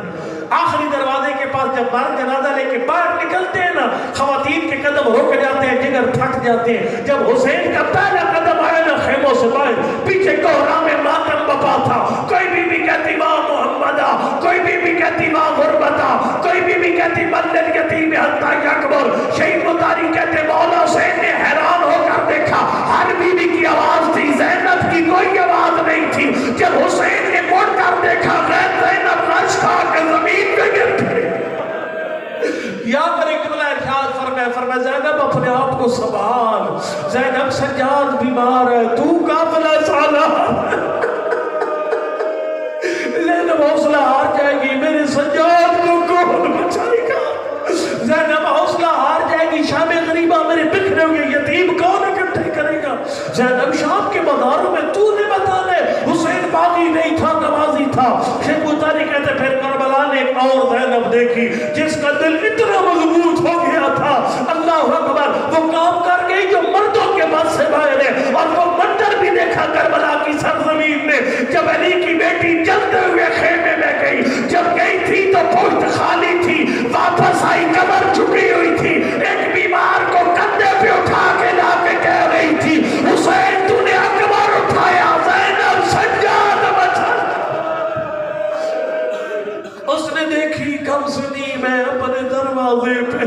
آخری دروازے کے پاس جب مرد جنازہ لے کے باہر نکلتے ہیں نا، خواتین کے قدم رک جاتے ہیں، جگر تھک جاتے ہیں۔ جب حسین کا پہلا قدم آیا نا خیموں سے باہر، پیچھے کوہرام میں ماتم بپا تھا، کوئی بیوی کہتی ماں محمدہ، کوئی بیوی کہتی ماں غربتہ، کوئی بیوی کہتی مندر یتیم حتیٰ یکبر۔ شہید مطاری کہتے مولا حسین نے حیران ہو کر دیکھا، ہر بیوی کی آواز تھی، زینب کی کوئی آواز نہیں تھی۔ جب حسین نے مڑ کر دیکھا غیر زینب غش کھا کے زمین پہ گر پڑی۔ یہاں پر ایک جملہ ارشاد فرمایا زینب اپنے آپ کو سنبھال، زینب سجاد بیمار ہے، تو قافلہ سالار، زینب حوصلہ ہار جائے گی، میرے سجاد کو کون بچائے گا؟ زینب حوصلہ ہار جائے گی، شام غریبہ میرے بکھرے ہوئے یتیم کون اکٹھے کرے گا؟ زینب شام کے بازاروں میں تو نے بتا لے، حسین باغی نہیں تھا نمازی تھا، تھا. شیخ بوتانی کہتے پھر کربلا نے ایک اور زینب دیکھی جس کا دل اتنا مضبوط ہو گیا تھا. اللہ اکبر. وہ کام کر گئی جو مردوں کے بس سے باہر ہے. اور وہ منظر بھی دیکھا کربلا کی سرزمین میں جب علی کی بیٹی جلتے ہوئے خیمے میں گئی. جب گئی تھی تو پشت خالی تھی, واپس آئی کمر جھکی ہوئی تھی. ایک بیمار کو کندھے پہ اٹھا کے لا کے کہہ رہی تھی حسین تو نے اکبر اٹھایا, زینب سجاد بچا. اس نے دیکھی کم سنی میں اپنے دروازے پہ.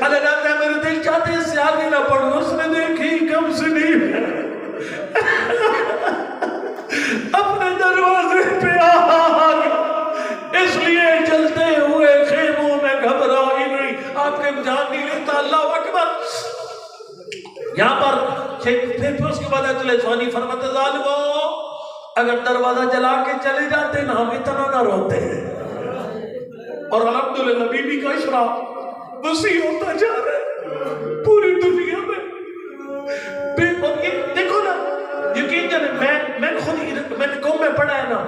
اللہ جانتا ہے میرے دل چاہتے اس سے آگے نہ پڑھو. اس نے دیکھی کم سنی میں اپنے دروازے پہ آگ, اس لیے چلتے ہوئے خیموں میں گھبرائی نہیں. آپ کے جان نہیں لیتا. اللہ اکبر. یہاں پر پھر اس کے بعد علیہ فرماتے ظالمو اگر دروازہ جلا کے چلے جاتے نا ہم اتنا نہ روتے ہیں. اور الحمدللہ بی بی کا اشراف وسیع ہوتا جا رہا ہے پوری دنیا میں. دیکھو نا, یقین جانے میں خود میں نے قوم میں پڑھا ہے نا,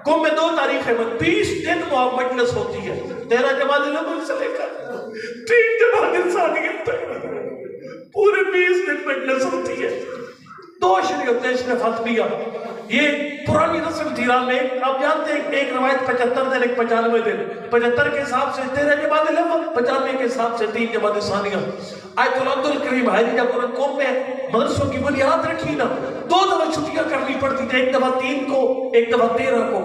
قوم میں 2 تاریخیں میں 20 دن مجلس ہوتی ہے. 13 جماعت الاول سے لے کر 3 جماعت ثانیہ تک پورے 20 دن مجلس ہوتی ہے. 2 شریعت فاطمیہ یہ پرانی رسم تھی ایران میں. آپ جانتے ہیں ایک روایت 75 دن ایک 95 دن. 75 کے حساب سے 13 جماعت الاول, 95 کے حساب سے 3 جماعت ثانیہ. آیت اللہ الکریم ہے جب انہوں نے قوم میں مدرسوں کی بنیاد رکھی نا 2 دفعہ چھٹیاں کرنی پڑتی تھی. ایک دفعہ 3 کو, ایک دفعہ 13 کو.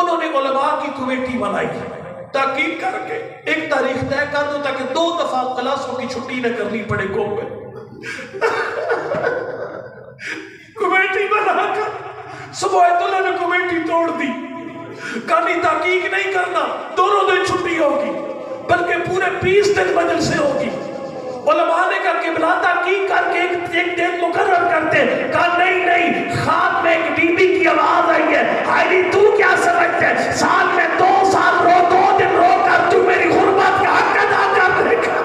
انہوں نے علماء کی کمیٹی بنائی تحقیق کر کے ایک تاریخ طے کر دو تاکہ 2 دفعہ کلاسوں کی چھٹی نہ کرنی پڑے قوم میں. کمیٹی بنا کر سبحان اللہ نے کمیٹی توڑ دی. کہانی تحقیق نہیں کرنا, دونوں دن چھٹی ہوگی بلکہ پورے 20 دن مجلسیں ہوگی. علماء نے کہا قبلہ تحقیق کر کے ایک دن مقرر کرتے. کہا نہیں, خواب میں ایک بی بی کی آواز آئی ہے, حیری تو کیا سمجھتے ہے سال میں 2 سال رو 2 دن رو کر تو میری غربت کا حق ادا کر دے گا.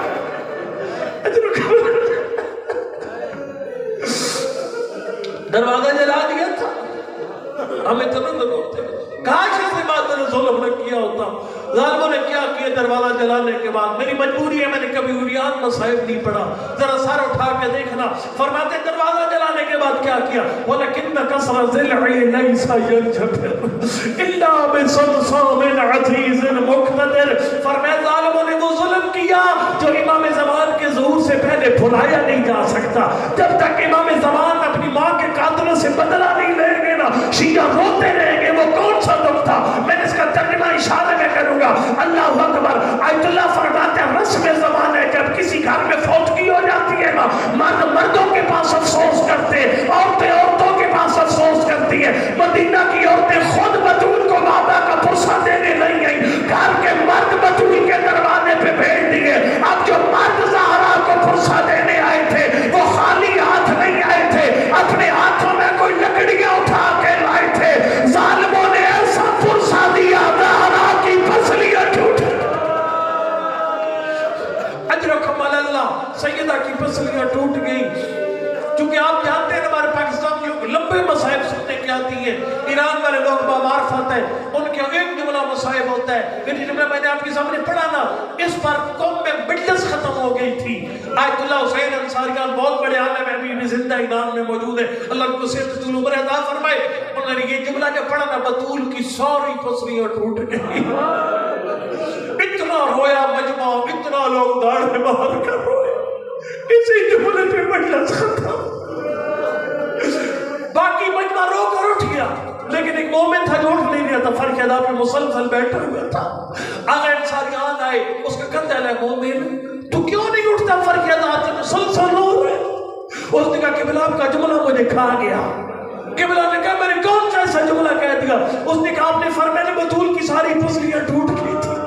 دروازہ جلا دیا تھا. ہمیں اتنا نہ روتے. کاش ایسے بات میں نے ظلم نہ کیا ہوتا. ظالموں نے کیا کیا دروازہ جلانے کے بعد. میری مجبوری ہے, میں نے کبھی عریان مصائب نہیں پڑھا. ذرا سر اٹھا کے دیکھنا. فرماتے دروازہ جلانے کے بعد کیا کیا. وَلَكِنَّ كَسْرَ ذِلْعِ لَيْسَ يَنْجَبِرُ إِلَّا بِصَدْصَامٍ عَزِيزٍ مُقْتَدِرٍ. فرمایا ظالموں نے وہ ظلم کیا جو امام زمان کے ظہور سے پہلے بھلایا نہیں جا سکتا. جب تک امام زمان اپنی ماں کے قاتلوں سے بدلہ نہیں لیں گے نا شیعہ روتے رہیں گے. وہ کون سا دکھ تھا؟ میں نے اس کا ترجمہ اشارے میں کروں گا. اللہ اکبر. آیت اللہ فرماتے ہیں رسم زمان ہے جب کسی گھر میں فوتگی ہو جاتی ہے نا مرد مردوں کے پاس افسوس کرتے, عورتیں عورتوں کے پاس افسوس کرتی ہے. مدینہ کی عورتیں خود بطول کو بابا کا پرسہ دینے نہیں گئی, گھر کے مرد بطول کے دروازے پہ بھیج دیے. اب جو مرد زہرا کو پرسہ دینے آئے تھے وہ خالی ہاتھ نہیں آئے تھے, اپنے ہاتھوں میں کوئی لکڑیاں اٹھا کے لائے تھے. ظالموں نے ایسا پرسہ دیا زہرا کی پسلیاں ٹوٹ. اجرکم اللہ, سیدہ کی پسلیاں ٹوٹ گئی. چونکہ آپ جانتے ہیں ہمارے پاکستان میں لمبے مصائب سننے کی آتی ہیں. ایران والے لوگ بامعرفت ہیں, ان کے ایک جملہ مصائب ہوتا ہے. پھر جملہ میں نے آپ کے سامنے پڑھا نا, اس پر قوم میں مجلس ختم ہو گئی تھی. آیت اللہ حسین انصاریان بہت بڑے عالم ہیں, ابھی بھی زندہ ایران میں موجود ہے, اللہ کو صحت طول عمر عطا فرمائے. انہوں نے یہ جملہ جب پڑھا نا بطول کی ساری پسلیاں ٹوٹ گئی. اتنا رویا مجمع, اتنا لوگ داڑھے مار کر روئے. اسی جملے پہ مجلس ختم. باقی مجمع رو کر اٹھ گیا, لیکن ایک مومن تھا جو اٹھ نہیں رہا تھا, فرق ادا پہ مسلسل بیٹھا ہوا تھا. آگے انصاریان آئے, اس کا کندھا لے مومن تو کیوں نہیں اٹھتا, فرق ادا سے مسلسل رو رہے. اس نے کہا قبلہ آپ کا جملہ مجھے کھا گیا. قبلہ نے کہا میں نے کون سا ایسا جملہ کہہ دیا. اس نے کہا آپ نے فرمایا بطول کی ساری پسلیاں ٹوٹ گئی تھی.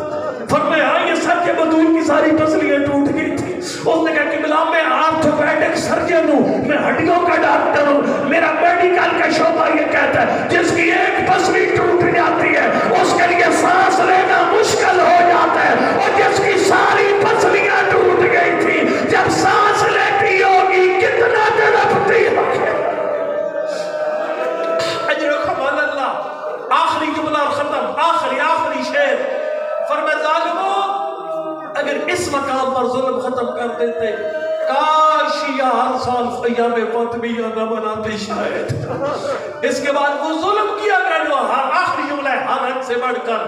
فرمایا یہ سب کے بطول کی ساری پسلیاں ٹوٹ گئی تھی. اس نے کہا قبلہ میں آرتھوپیڈک سرجن ہوں, میں ہڈیوں کا ڈاکٹر ہوں, میرا میڈیکل کا شعبہ یہ کہتا ہے جس کی ایک پسلی ٹوٹ جاتی ہے اس کے لیے سانس لینا مشکل ہو جاتا ہے, اور جس کی ساری پسلیاں ٹوٹ گئی تھی جب سانس لیتی ہوگی کتنا تڑپتی ہوگی. آخری شعر فرمائے ظالموں اگر اس مقام پر ظلم ختم کر دیتے کاش یا ہر سال ایام فاطمیہ نہ مناتے شاید۔ اس کے بعد وہ ظلم کیا گیا جو آخری جملہ ہے ہر حد سے بڑھ کر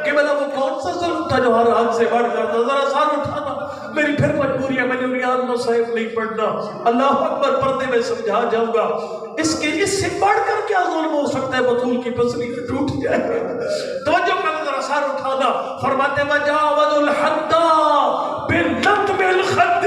کہ وہ کون سا ظلم تھا جو ہر حد سے بڑھ کر تھا، ذرا سار اٹھانا، میری پھر مجبوری ہے، میں نے ریاض مصائب نہیں پڑھنا، اللہ اکبر پردے میں سمجھا جاؤں گا۔ اس سے بڑھ کر کیا ظلم ہو سکتا ہے؟ بطول کی پسلی ٹوٹ جائے۔ توجہ کرنا، ذرا سار اٹھانا۔ فرماتے وجاوز الحد بالنطم الخد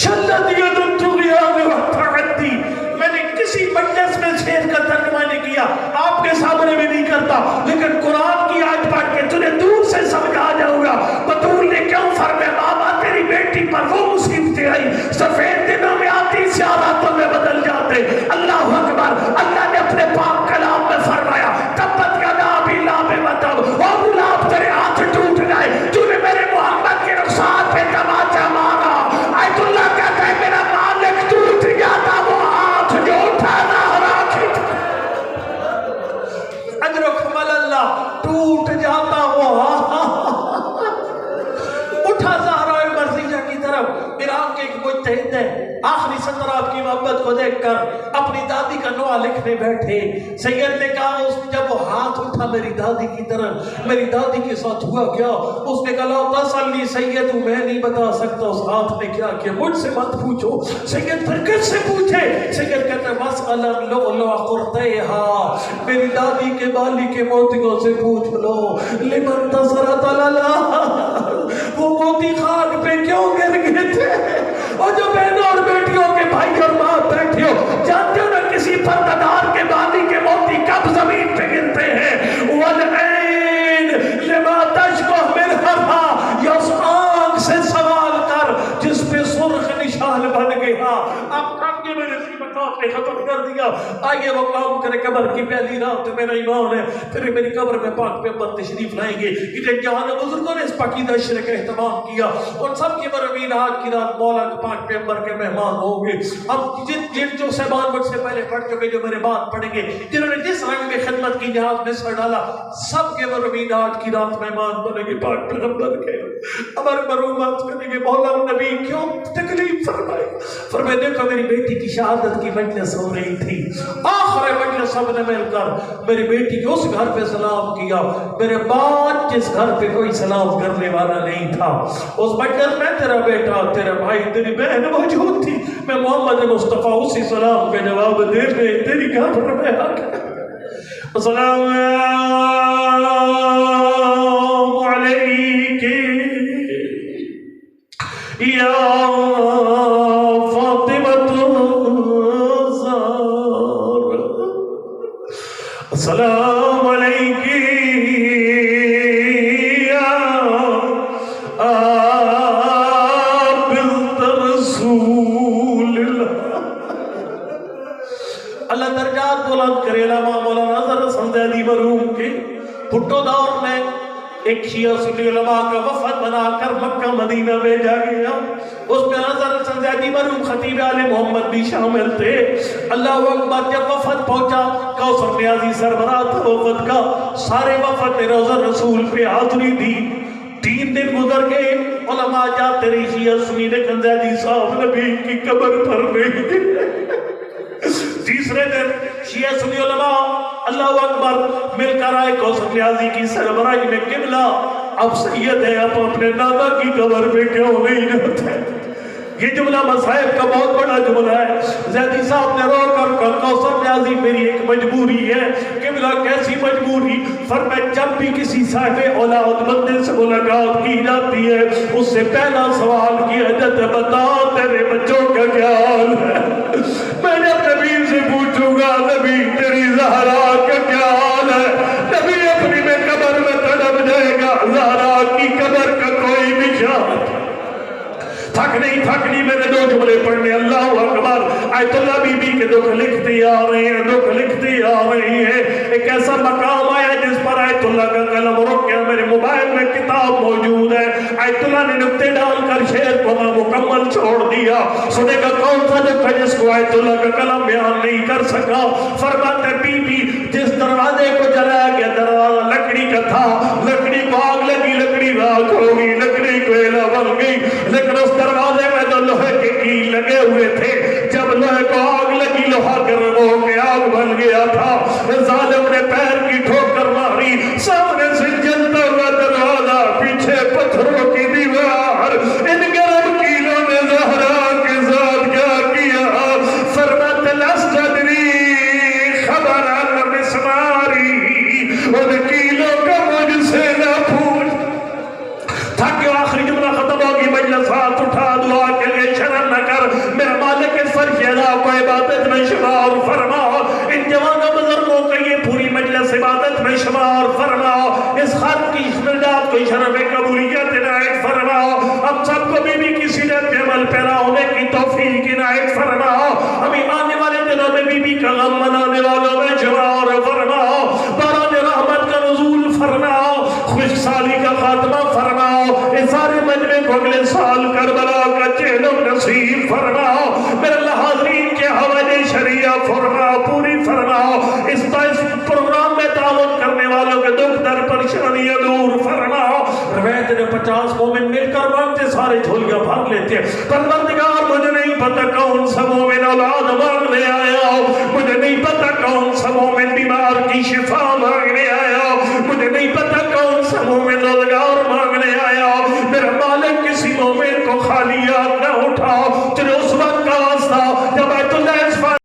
شدت ید الطغیان والتعدی۔ میں نے کسی مجلس میں شعر کا ترجمہ نہیں کیا، آپ کے سامنے بھی نہیں کرتا، لیکن قرآن کی آیت پڑھ کے تجھے دور سے سمجھا جاؤں گا۔ بطول نے کیوں فرمایا بابا تیری بیٹی پر وہ مصیبتیں آئی، سفید دنوں میں آتی سیاہ راتوں میں بدل جاتے۔ اللہ اکبر، اللہ نے اپنے پاک کلام میں فرمایا تبت یدا ابی لہب وتب، اور گلاب تیرے ہاتھ ٹوٹ گئے، تو نے میرے محمد کے رخسار پہ تماچا مارا۔ آیت اللہ کہتا ہے میرا مالک ٹوٹ گیا تھا وہ ہاتھ جو اٹھانا راکھی تھا۔ اجرکم اللہ، ٹوٹ جاتا وہ اٹھا زہرا مرضیہ کی طرف۔ عراق کے ایک مجتہد ہے، آخری سطر آپ کی محبت کو دیکھ کر اپنی دادی کا نوحہ لکھنے بیٹھے۔ سید نے کہا اس نے جب وہ ہاتھ اٹھا میری دادی کی طرف، میری دادی کے ساتھ ہوا کیا؟ اس نے کہا لا تسألنی سید، میں نہیں بتا سکتا اس ہاتھ نے کیا کیا، مجھ سے مت پوچھو۔ سید پھر کس سے پوچھے؟ سید کہتا ہے مسئلہ لؤلؤ قرطیہا، میری دادی کے بالی کے موتیوں سے پوچھ لو۔ لمن تصرت للا، وہ موتی خاک پہ کیوں گر گئے تھے؟ اور جو بہنوں اور بیٹیوں کے بھائی اور ماں بیٹھے ہو، جانتے ہو نا کسی پردگار کے بالی کے موتی کب زمین پہ گرتے ہیں؟ والعین لما تشبہ منہا، یا اس آنکھ سے سوال کر جس پہ سرخ نشان بن گیا۔ آپ کانگے میں رسی مقام نے ختم کر دیا، آئیے وہ کام کرے۔ قبر کی پہلی رات میرا ایمان ہے، پھر میری قبر میں پاک پیغمبر تشریف لائیں گے۔ یہ جہان بزرگوں نے اس پاکیزہ عشرے کا اہتمام کیا، ان سب کی برمین آج کی رات مولا کے پاک پیغمبر کے مہمان ہوں گے۔ اب جن جو صحبان مجھ سے پہلے پڑھ چکے، جو میرے بعد پڑھیں گے، جنہوں نے جس رنگ میں خدمت کی جہاز میں سر ڈالا، سب کے برمین آج کی رات مہمان بنیں گے پاک پیغمبر کے۔ ہمارے مرحومات کریں گے مولا نبی کیوں تکلیف فرمائے۔ فرمائے دیکھو میری بیٹی کی شہادت کی مجلس ہو رہی تھی، آخر مجلس سب نے مل کر میری بیٹی کے اس گھر پہ سلام کیا، میرے بعد جس گھر پہ کوئی سلام کرنے والا نہیں تھا، اس مجلس میں تیرا بیٹا، تیرا بھائی، تیری بہن موجود تھی۔ میں محمد مصطفیٰ اسی سلام کا جواب دینے تیری گھر میں آ گیا۔ السلام علیکم یا فاطمہ الزہرا، السلام علیکم یا بنت رسول اللہ۔ اللہ درجات بلند کرے۔ علامہ مولانا اظہر حسن زیدی مرحوم کے بھٹو دور میں ایک شیعہ سنی علماء کا وفد بنا کر مکہ مدینہ بھیجا گیا، اس میں اظہر حسن زیدی مرحوم خطیب آل محمد بھی شامل تھے۔ اللہ اکبر، جب وفد پہنچا، کوثر نیازی سربراہ تھا وفد کا، سارے وفد نے روضہ رسول پہ حاضری دی۔ 3 دن گزر گئے، علماء جاتے رہی، شیعہ سنی لیکن زیدی صاحب نبی کی قبر پر نہیں گئے۔ تیسرے دن شیعہ سنی علماء اللہ اکبر مل کر آئے کوثر نیازی کی سربراہی میں، قبلہ اب سید ہے، آپ اپنے نانا کی قبر پہ کیوں نہیں جاتے؟ یہ جملہ مصائب کا بہت بڑا جملہ ہے۔ زیدی صاحب نے رو کر کہا کوثر نیازی میری ایک مجبوری ہے۔ قبلہ کیسی مجبوری؟ فرمایا جب بھی کسی صاحب اولاد بندے سے ملاقات کی جاتی ہے، اس سے پہلا سوال کیا جاتا ہے بتا تیرے بچوں کا کیا حال ہے۔ میں نے اپنے نبی سے پوچھوں گا نبی تیری زہرا کا کیا حال ہے، نبی اپنی میں قبر میں تڑپ جائے گا۔ زہرا کی قبر کا کوئی نشان تھکنی میں نے 2 جملے پڑھنے، اللہ اکبر۔ آیت اللہ بی بی کے دکھ لکھتی آ رہے ہیں، دکھ لکھتی آ رہی ہے۔ ایک ایسا مقام آیا جس پر آیت اللہ کا قلم رک گیا، میرے موبائل میں کتاب موجود ہے، آیت اللہ نے نکتے ڈال کر شعر کو مکمل چھوڑ دیا. سنے گا کون سا جو تھا جس کو آیت اللہ کا قلم بیان نہیں کر سکا. فرماتے بی بی جس دروازے کو جلایا گیا دروازہ لکڑی کا تھا، لکڑی کو آگ لگی، لکڑی راکھ ہو گئی، لکڑی کوئلہ بن گئی، لیکن اس دروازے میں تو لوہے کے کیل لگے ہوئے تھے. جب لوہے کو آگ لگی لوہا گرم ہو کے آگ بن گیا تھا. ظالم نے پیر کی ٹھوکر ماری، سامنے سے جلتا ہوا دروازہ، پیچھے پتھروں کی دیوار. ان گرم کیلوں نے زہرا کے ساتھ کیا کیا؟ فرماتے لست ادری خبر ان مسماری، ان کیلوں کا مجھ سے نہ پوچھ. تاکہ آخری جملہ ختم ہوگی، مجلس ہاتھ اٹھا دعا کے لیے شرم نہ کر، میرا مالک اس فرش ادا کو عبادت میں شمار فرماؤ. ان جوانوں بزرگوں کا یہ پوری مجلس عبادت میں شمار فرماؤ. اس خط کی نجات کو شرف قبولیت عنایت فرماؤ. ہم سب کو بی بی کی سیرت پہ عمل پیرا ہونے کی توفیق عنایت فرماؤ. ہمیں آنے والے دنوں میں بی بی کا غم منانے والوں میں شمار فرماؤ. باران رحمت کا نزول فرماؤ، خوش سالی کا خاتمہ فرماؤ. اس سارے مجمع کو اگلے سال کربلا کا چہلم نصیب فرماؤ. میرے اللہ حاضرین کے حوالے شریعہ فرماؤ، پوری فرماؤ. اس پروگرام میں تعاون کرنے والوں کے دکھ در پریشانیاں دور فرماؤ. روایت نے 50 مومن مل کر مانگتے سارے جھولیاں بھر لیتے. پروردگار مجھے نہیں پتہ کون سا مومن اولاد مانگنے آیا